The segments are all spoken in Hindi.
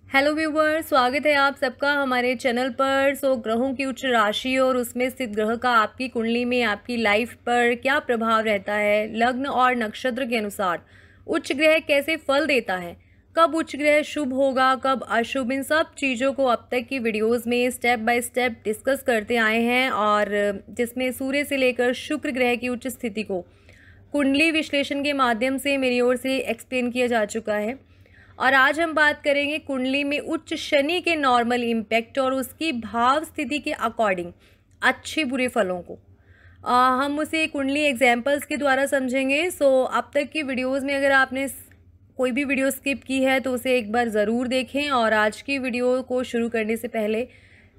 हेलो व्यूवर, स्वागत है आप सबका हमारे चैनल पर। ग्रहों की उच्च राशि और उसमें स्थित ग्रह का आपकी कुंडली में आपकी लाइफ पर क्या प्रभाव रहता है, लग्न और नक्षत्र के अनुसार उच्च ग्रह कैसे फल देता है, कब उच्च ग्रह शुभ होगा कब अशुभ, इन सब चीज़ों को अब तक की वीडियोस में स्टेप बाय स्टेप डिस्कस करते आए हैं। और जिसमें सूर्य से लेकर शुक्र ग्रह की उच्च स्थिति को कुंडली विश्लेषण के माध्यम से मेरी ओर से एक्सप्लेन किया जा चुका है। और आज हम बात करेंगे कुंडली में उच्च शनि के नॉर्मल इम्पैक्ट और उसकी भाव स्थिति के अकॉर्डिंग अच्छे बुरे फलों को हम उसे कुंडली एग्जाम्पल्स के द्वारा समझेंगे। अब तक की वीडियोस में अगर आपने कोई भी वीडियो स्किप की है तो उसे एक बार ज़रूर देखें। और आज की वीडियो को शुरू करने से पहले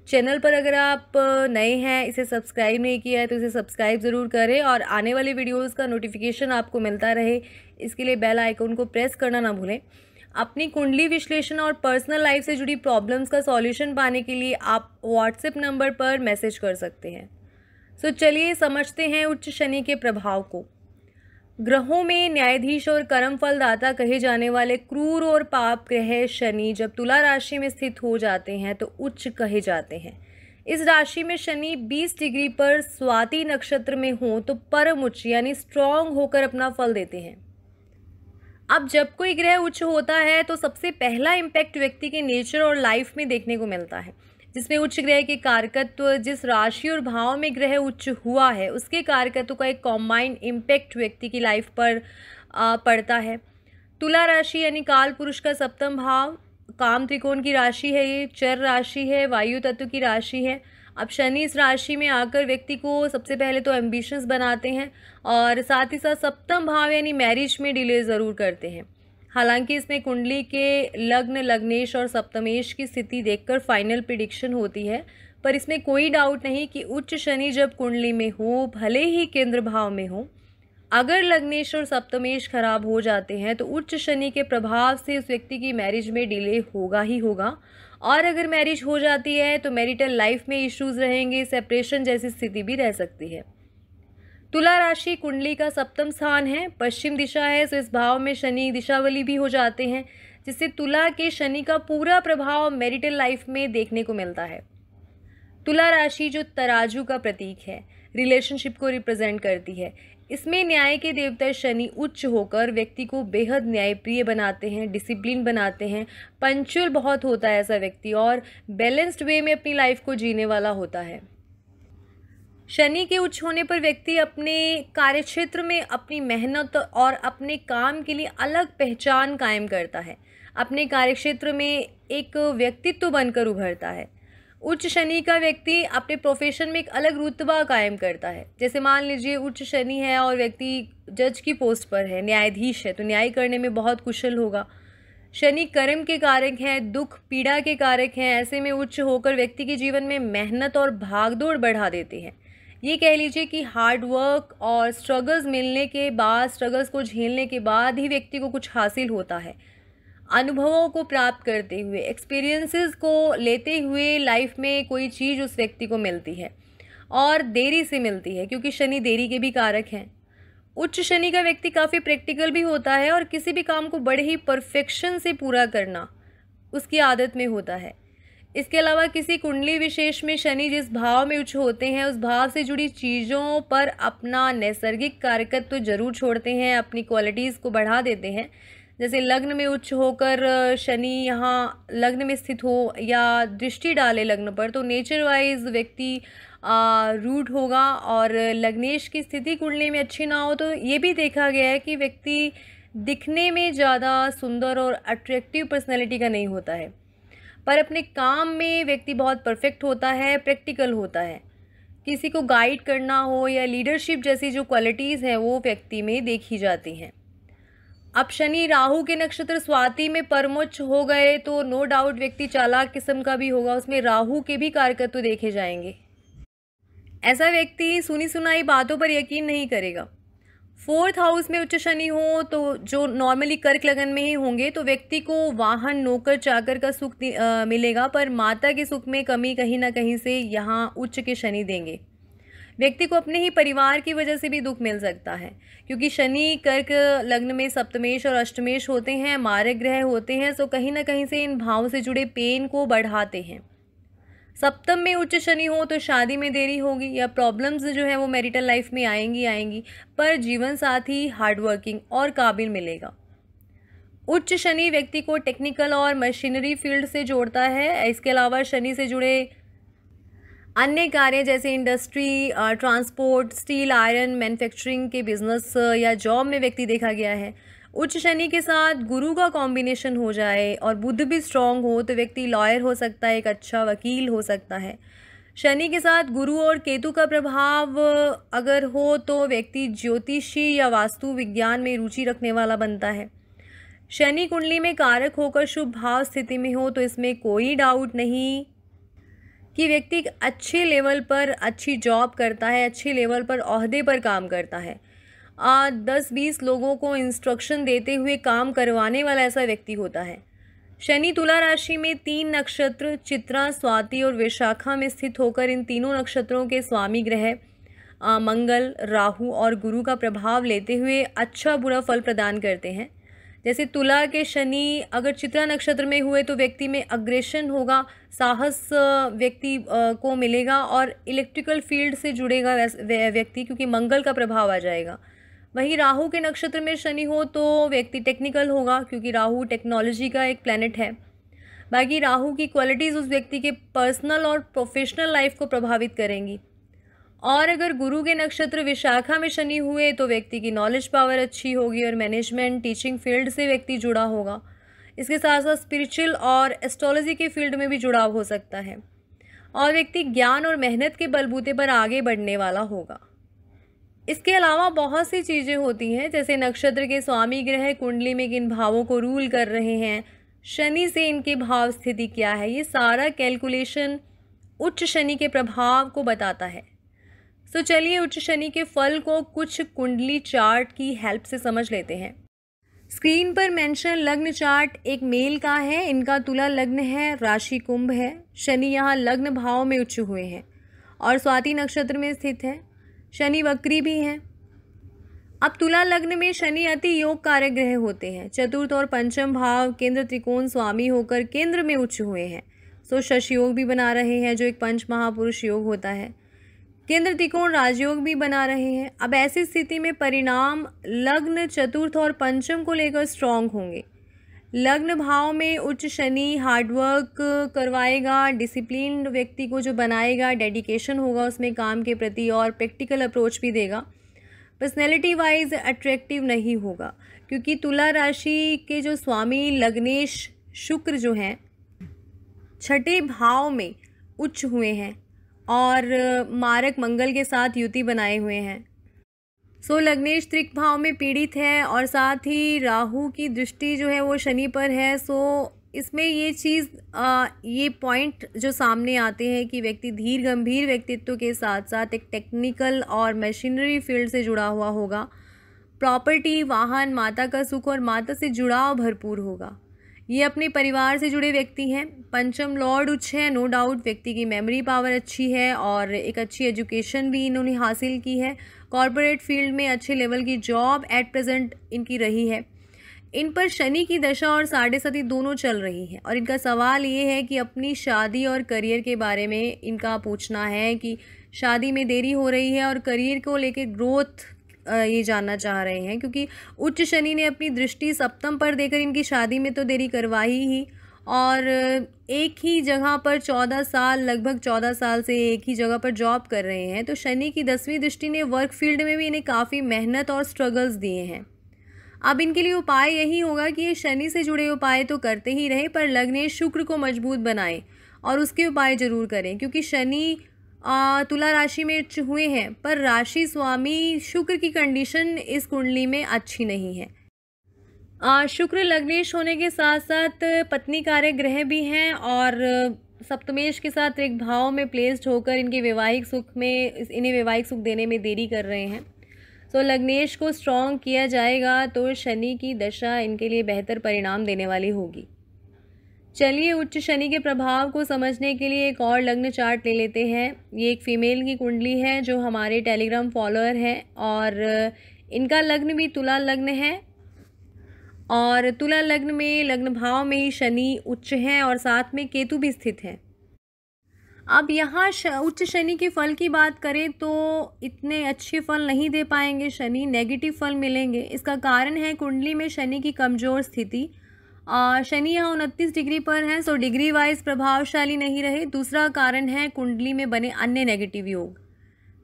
चैनल पर अगर आप नए हैं, इसे सब्सक्राइब नहीं किया है तो इसे सब्सक्राइब ज़रूर करें और आने वाली वीडियोज़ का नोटिफिकेशन आपको मिलता रहे, इसके लिए बेल आइकन को प्रेस करना ना भूलें। अपनी कुंडली विश्लेषण और पर्सनल लाइफ से जुड़ी प्रॉब्लम्स का सॉल्यूशन पाने के लिए आप व्हाट्सएप नंबर पर मैसेज कर सकते हैं। चलिए समझते हैं उच्च शनि के प्रभाव को। ग्रहों में न्यायाधीश और कर्म फलदाता कहे जाने वाले क्रूर और पाप ग्रह शनि जब तुला राशि में स्थित हो जाते हैं तो उच्च कहे जाते हैं। इस राशि में शनि 20 डिग्री पर स्वाति नक्षत्र में हो तो परम उच्च यानी स्ट्रॉन्ग होकर अपना फल देते हैं। अब जब कोई ग्रह उच्च होता है तो सबसे पहला इम्पैक्ट व्यक्ति के नेचर और लाइफ में देखने को मिलता है, जिसमें उच्च ग्रह के कारकत्व, जिस राशि और भाव में ग्रह उच्च हुआ है उसके कारकत्व का एक कॉम्बाइंड इम्पैक्ट व्यक्ति की लाइफ पर पड़ता है। तुला राशि यानी काल पुरुष का सप्तम भाव काम त्रिकोण की राशि है, ये चर राशि है, वायु तत्व की राशि है। अब शनि इस राशि में आकर व्यक्ति को सबसे पहले तो एम्बिशंस बनाते हैं और साथ ही साथ सप्तम भाव यानी मैरिज में डिले ज़रूर करते हैं। हालांकि इसमें कुंडली के लग्न, लग्नेश और सप्तमेश की स्थिति देखकर फाइनल प्रिडिक्शन होती है, पर इसमें कोई डाउट नहीं कि उच्च शनि जब कुंडली में हो, भले ही केंद्र भाव में हो, अगर लग्नेश और सप्तमेश खराब हो जाते हैं तो उच्च शनि के प्रभाव से उस व्यक्ति की मैरिज में डिले होगा ही होगा। और अगर मैरिज हो जाती है तो मैरिटल लाइफ में इश्यूज रहेंगे, सेपरेशन जैसी स्थिति भी रह सकती है। तुला राशि कुंडली का सप्तम स्थान है, पश्चिम दिशा है, तो इस भाव में शनि दिशावली भी हो जाते हैं, जिससे तुला के शनि का पूरा प्रभाव मैरिटल लाइफ में देखने को मिलता है। तुला राशि जो तराजू का प्रतीक है, रिलेशनशिप को रिप्रेजेंट करती है, इसमें न्याय के देवता शनि उच्च होकर व्यक्ति को बेहद न्यायप्रिय बनाते हैं, डिसिप्लिन बनाते हैं, पंक्चुअल बहुत होता है ऐसा व्यक्ति और बैलेंस्ड वे में अपनी लाइफ को जीने वाला होता है। शनि के उच्च होने पर व्यक्ति अपने कार्यक्षेत्र में अपनी मेहनत और अपने काम के लिए अलग पहचान कायम करता है, अपने कार्यक्षेत्र में एक व्यक्तित्व बनकर उभरता है। उच्च शनि का व्यक्ति अपने प्रोफेशन में एक अलग रुतबा कायम करता है। जैसे मान लीजिए उच्च शनि है और व्यक्ति जज की पोस्ट पर है, न्यायाधीश है, तो न्याय करने में बहुत कुशल होगा। शनि कर्म के कारक हैं, दुख पीड़ा के कारक हैं, ऐसे में उच्च होकर व्यक्ति के जीवन में मेहनत और भागदौड़ बढ़ा देते हैं। ये कह लीजिए कि हार्ड वर्क और स्ट्रगल्स मिलने के बाद, स्ट्रगल्स को झेलने के बाद ही व्यक्ति को कुछ हासिल होता है। अनुभवों को प्राप्त करते हुए, एक्सपीरियंसेस को लेते हुए लाइफ में कोई चीज़ उस व्यक्ति को मिलती है और देरी से मिलती है, क्योंकि शनि देरी के भी कारक हैं। उच्च शनि का व्यक्ति काफ़ी प्रैक्टिकल भी होता है और किसी भी काम को बड़े ही परफेक्शन से पूरा करना उसकी आदत में होता है। इसके अलावा किसी कुंडली विशेष में शनि जिस भाव में उच्च होते हैं उस भाव से जुड़ी चीज़ों पर अपना नैसर्गिक कारकत्व जरूर छोड़ते हैं, अपनी क्वालिटीज़ को बढ़ा देते हैं। जैसे लग्न में उच्च होकर शनि यहाँ लग्न में स्थित हो या दृष्टि डाले लग्न पर तो नेचर वाइज व्यक्ति रूड होगा। और लग्नेश की स्थिति कुंडली में अच्छी ना हो तो ये भी देखा गया है कि व्यक्ति दिखने में ज़्यादा सुंदर और अट्रैक्टिव पर्सनैलिटी का नहीं होता है, पर अपने काम में व्यक्ति बहुत परफेक्ट होता है, प्रैक्टिकल होता है। किसी को गाइड करना हो या लीडरशिप जैसी जो क्वालिटीज़ हैं वो व्यक्ति में देखी जाती हैं। अब शनि राहु के नक्षत्र स्वाति में परमोच्च हो गए तो नो डाउट व्यक्ति चालाक किस्म का भी होगा, उसमें राहु के भी कारकत्व देखे जाएंगे। ऐसा व्यक्ति सुनी सुनाई बातों पर यकीन नहीं करेगा। 4th हाउस में उच्च शनि हो तो जो नॉर्मली कर्क लगन में ही होंगे तो व्यक्ति को वाहन, नौकर चाकर का सुख मिलेगा, पर माता के सुख में कमी कहीं ना कहीं से यहाँ उच्च के शनि देंगे। व्यक्ति को अपने ही परिवार की वजह से भी दुख मिल सकता है, क्योंकि शनि कर्क लग्न में सप्तमेश और अष्टमेश होते हैं, मारक ग्रह होते हैं, तो कहीं ना कहीं से इन भावों से जुड़े पेन को बढ़ाते हैं। सप्तम में उच्च शनि हो तो शादी में देरी होगी या प्रॉब्लम्स जो है वो मैरिटल लाइफ में आएंगी, पर जीवन साथी हार्डवर्किंग और काबिल मिलेगा। उच्च शनि व्यक्ति को टेक्निकल और मशीनरी फील्ड से जोड़ता है। इसके अलावा शनि से जुड़े अन्य कार्य जैसे industry, transport, steel, iron, manufacturing के बिजनेस या जॉब में व्यक्ति देखा गया है। उच्च शनि के साथ गुरु का कॉम्बिनेशन हो जाए और बुध भी स्ट्रांग हो तो व्यक्ति लॉयर हो सकता है, एक अच्छा वकील हो सकता है। शनि के साथ गुरु और केतु का प्रभाव अगर हो तो व्यक्ति ज्योतिषी या वास्तु विज्ञान में रुचि रखने वाला बनता है। शनि कुंडली में कारक होकर शुभ भाव स्थिति में हो तो इसमें कोई डाउट नहीं कि व्यक्ति एक अच्छे लेवल पर अच्छी जॉब करता है, अच्छे लेवल पर ओहदे पर काम करता है। 10-20 लोगों को इंस्ट्रक्शन देते हुए काम करवाने वाला ऐसा व्यक्ति होता है। शनि तुला राशि में 3 नक्षत्र चित्रा, स्वाति और विशाखा में स्थित होकर इन तीनों नक्षत्रों के स्वामी ग्रह मंगल, राहु और गुरु का प्रभाव लेते हुए अच्छा बुरा फल प्रदान करते हैं। जैसे तुला के शनि अगर चित्रा नक्षत्र में हुए तो व्यक्ति में अग्रेशन होगा, साहस व्यक्ति को मिलेगा और इलेक्ट्रिकल फील्ड से जुड़ेगा व्यक्ति, क्योंकि मंगल का प्रभाव आ जाएगा। वहीं राहु के नक्षत्र में शनि हो तो व्यक्ति टेक्निकल होगा, क्योंकि राहु टेक्नोलॉजी का एक प्लैनेट है। बाकी राहु की क्वालिटीज़ उस व्यक्ति के पर्सनल और प्रोफेशनल लाइफ को प्रभावित करेंगी। और अगर गुरु के नक्षत्र विशाखा में शनि हुए तो व्यक्ति की नॉलेज पावर अच्छी होगी और मैनेजमेंट, टीचिंग फील्ड से व्यक्ति जुड़ा होगा। इसके साथ साथ स्पिरिचुअल और एस्ट्रोलॉजी के फील्ड में भी जुड़ाव हो सकता है और व्यक्ति ज्ञान और मेहनत के बलबूते पर आगे बढ़ने वाला होगा। इसके अलावा बहुत सी चीज़ें होती हैं, जैसे नक्षत्र के स्वामी ग्रह कुंडली में किन भावों को रूल कर रहे हैं, शनि से इनके भाव स्थिति क्या है, ये सारा कैलकुलेशन उच्च शनि के प्रभाव को बताता है। तो चलिए उच्च शनि के फल को कुछ कुंडली चार्ट की हेल्प से समझ लेते हैं। स्क्रीन पर मेंशन लग्न चार्ट एक मेल का है। इनका तुला लग्न है, राशि कुंभ है। शनि यहाँ लग्न भाव में उच्च हुए हैं और स्वाति नक्षत्र में स्थित है। शनि वक्री भी हैं। अब तुला लग्न में शनि अति योग कारक ग्रह होते हैं। चतुर्थ और पंचम भाव केंद्र त्रिकोण स्वामी होकर केंद्र में उच्च हुए हैं। सो शश योग भी बना रहे हैं जो एक पंच महापुरुष योग होता है। केंद्र त्रिकोण राजयोग भी बना रहे हैं। अब ऐसी स्थिति में परिणाम लग्न, चतुर्थ और पंचम को लेकर स्ट्रांग होंगे। लग्न भाव में उच्च शनि हार्डवर्क करवाएगा, डिसिप्लिन्ड व्यक्ति को जो बनाएगा, डेडिकेशन होगा उसमें काम के प्रति और प्रैक्टिकल अप्रोच भी देगा। पर्सनैलिटी वाइज अट्रैक्टिव नहीं होगा, क्योंकि तुला राशि के जो स्वामी लग्नेश शुक्र जो हैं छठे भाव में उच्च हुए हैं और मारक मंगल के साथ युति बनाए हुए हैं। सो लग्नेश त्रिक भाव में पीड़ित है और साथ ही राहु की दृष्टि जो है वो शनि पर है। सो इसमें ये चीज़ ये पॉइंट जो सामने आते हैं कि व्यक्ति धीर गंभीर व्यक्तित्व के साथ साथ एक टेक्निकल और मशीनरी फील्ड से जुड़ा हुआ होगा। प्रॉपर्टी, वाहन, माता का सुख और माता से जुड़ाव भरपूर होगा। ये अपने परिवार से जुड़े व्यक्ति हैं। पंचम लॉर्ड उच्च है, नो डाउट व्यक्ति की मेमोरी पावर अच्छी है और एक अच्छी एजुकेशन भी इन्होंने हासिल की है। कॉरपोरेट फील्ड में अच्छे लेवल की जॉब एट प्रेजेंट इनकी रही है। इन पर शनि की दशा और साढ़े सती दोनों चल रही है और इनका सवाल ये है कि अपनी शादी और करियर के बारे में इनका पूछना है कि शादी में देरी हो रही है और करियर को लेकर ग्रोथ ये जानना चाह रहे हैं, क्योंकि उच्च शनि ने अपनी दृष्टि सप्तम पर देकर इनकी शादी में तो देरी करवाई ही और एक ही जगह पर 14 साल, लगभग 14 साल से एक ही जगह पर जॉब कर रहे हैं। तो शनि की 10वीं दृष्टि ने वर्क फील्ड में भी इन्हें काफ़ी मेहनत और स्ट्रगल्स दिए हैं। अब इनके लिए उपाय यही होगा कि ये शनि से जुड़े उपाय तो करते ही रहे, पर लग्नेश शुक्र को मजबूत बनाएं और उसके उपाय जरूर करें, क्योंकि शनि तुला राशि में उच्च हुए हैं पर राशि स्वामी शुक्र की कंडीशन इस कुंडली में अच्छी नहीं है। शुक्र लग्नेश होने के साथ साथ पत्नी कारक ग्रह भी हैं और सप्तमेश के साथ एक भाव में प्लेस्ड होकर इनके वैवाहिक सुख में इन्हें वैवाहिक सुख देने में देरी कर रहे हैं। तो लग्नेश को स्ट्रॉन्ग किया जाएगा तो शनि की दशा इनके लिए बेहतर परिणाम देने वाली होगी। चलिए उच्च शनि के प्रभाव को समझने के लिए एक और लग्न चार्ट ले लेते हैं। ये एक फीमेल की कुंडली है जो हमारे टेलीग्राम फॉलोअर हैं और इनका लग्न भी तुला लग्न है और तुला लग्न में लग्न भाव में ही शनि उच्च है और साथ में केतु भी स्थित है। अब यहाँ उच्च शनि के फल की बात करें तो इतने अच्छे फल नहीं दे पाएंगे शनि, नेगेटिव फल मिलेंगे। इसका कारण है कुंडली में शनि की कमज़ोर स्थिति। शनि यहाँ 29 डिग्री पर है, सो डिग्री वाइज प्रभावशाली नहीं रहे। दूसरा कारण है कुंडली में बने अन्य नेगेटिव योग।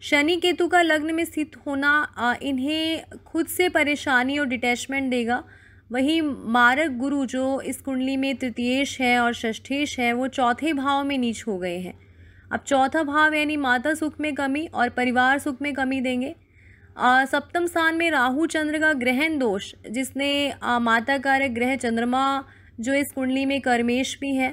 शनि केतु का लग्न में स्थित होना इन्हें खुद से परेशानी और डिटैचमेंट देगा। वहीं मारक गुरु जो इस कुंडली में तृतीयेश है और षष्ठेश है वो चौथे भाव में नीच हो गए हैं। अब चौथा भाव यानी माता सुख में कमी और परिवार सुख में कमी देंगे। सप्तम स्थान में राहु चंद्र का ग्रहण दोष, जिसने माता कारक ग्रह चंद्रमा जो इस कुंडली में कर्मेश भी है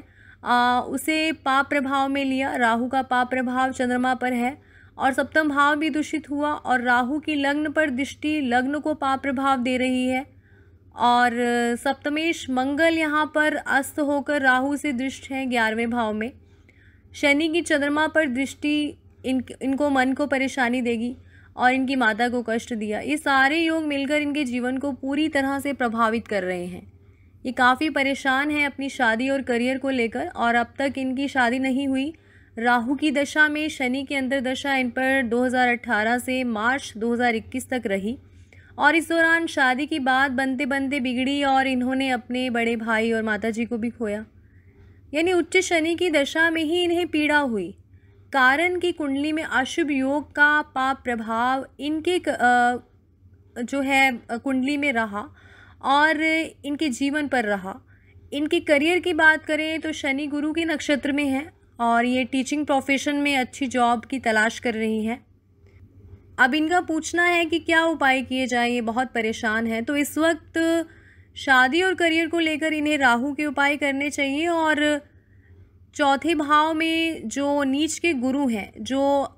उसे पाप प्रभाव में लिया। राहु का पाप प्रभाव चंद्रमा पर है और सप्तम भाव भी दूषित हुआ और राहु की लग्न पर दृष्टि लग्न को पाप प्रभाव दे रही है और सप्तमेश मंगल यहाँ पर अस्त होकर राहु से दृष्ट है 11वें भाव में। शनि की चंद्रमा पर दृष्टि इनको मन को परेशानी देगी और इनकी माता को कष्ट दिया। ये सारे योग मिलकर इनके जीवन को पूरी तरह से प्रभावित कर रहे हैं। ये काफ़ी परेशान हैं अपनी शादी और करियर को लेकर और अब तक इनकी शादी नहीं हुई। राहु की दशा में शनि की अंतर्दशा इन पर 2018 से मार्च 2021 तक रही और इस दौरान शादी की बात बनते बनते बिगड़ी और इन्होंने अपने बड़े भाई और माताजी को भी खोया। यानी उच्च शनि की दशा में ही इन्हें पीड़ा हुई। कारण की कुंडली में अशुभ योग का पाप प्रभाव इनके जो है कुंडली में रहा और इनके जीवन पर रहा। इनके करियर की बात करें तो शनि गुरु के नक्षत्र में है और ये टीचिंग प्रोफेशन में अच्छी जॉब की तलाश कर रही हैं। अब इनका पूछना है कि क्या उपाय किए जाए, ये बहुत परेशान है। तो इस वक्त शादी और करियर को लेकर इन्हें राहु के उपाय करने चाहिए और चौथे भाव में जो नीच के गुरु हैं, जो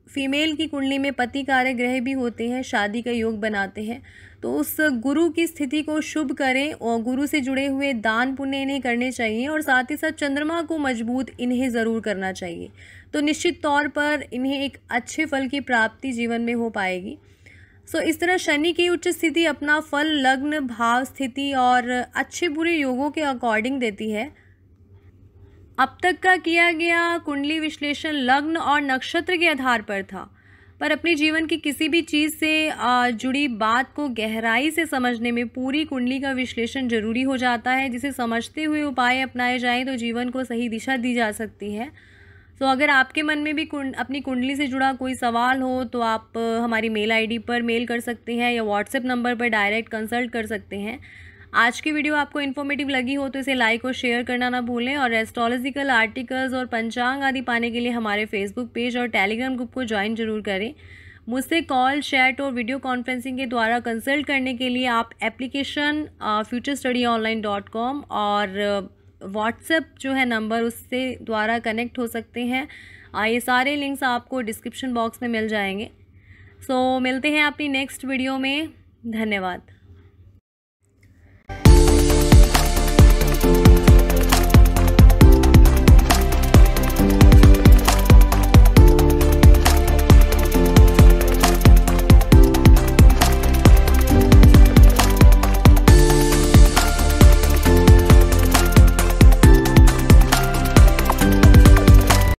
फीमेल की कुंडली में पति कारक ग्रह भी होते हैं, शादी का योग बनाते हैं, तो उस गुरु की स्थिति को शुभ करें और गुरु से जुड़े हुए दान पुण्य इन्हें करने चाहिए और साथ ही साथ चंद्रमा को मजबूत इन्हें ज़रूर करना चाहिए। तो निश्चित तौर पर इन्हें एक अच्छे फल की प्राप्ति जीवन में हो पाएगी। इस तरह शनि की उच्च स्थिति अपना फल लग्न भाव स्थिति और अच्छे बुरे योगों के अकॉर्डिंग देती है। अब तक का किया गया कुंडली विश्लेषण लग्न और नक्षत्र के आधार पर था, पर अपने जीवन की किसी भी चीज़ से जुड़ी बात को गहराई से समझने में पूरी कुंडली का विश्लेषण जरूरी हो जाता है, जिसे समझते हुए उपाय अपनाए जाएं तो जीवन को सही दिशा दी जा सकती है। तो अगर आपके मन में भी अपनी कुंडली से जुड़ा कोई सवाल हो तो आप हमारी मेल आईडी पर मेल कर सकते हैं या व्हाट्सएप नंबर पर डायरेक्ट कंसल्ट कर सकते हैं। आज की वीडियो आपको इन्फॉर्मेटिव लगी हो तो इसे लाइक और शेयर करना ना भूलें और एस्ट्रोलॉजिकल आर्टिकल्स और पंचांग आदि पाने के लिए हमारे फेसबुक पेज और टेलीग्राम ग्रुप को ज्वाइन जरूर करें। मुझसे कॉल, चैट और वीडियो कॉन्फ्रेंसिंग के द्वारा कंसल्ट करने के लिए आप एप्लीकेशन futurestudyonline.com और व्हाट्सएप जो है नंबर उससे द्वारा कनेक्ट हो सकते हैं। ये सारे लिंक्स आपको डिस्क्रिप्शन बॉक्स में मिल जाएंगे। मिलते हैं अपनी नेक्स्ट वीडियो में। धन्यवाद।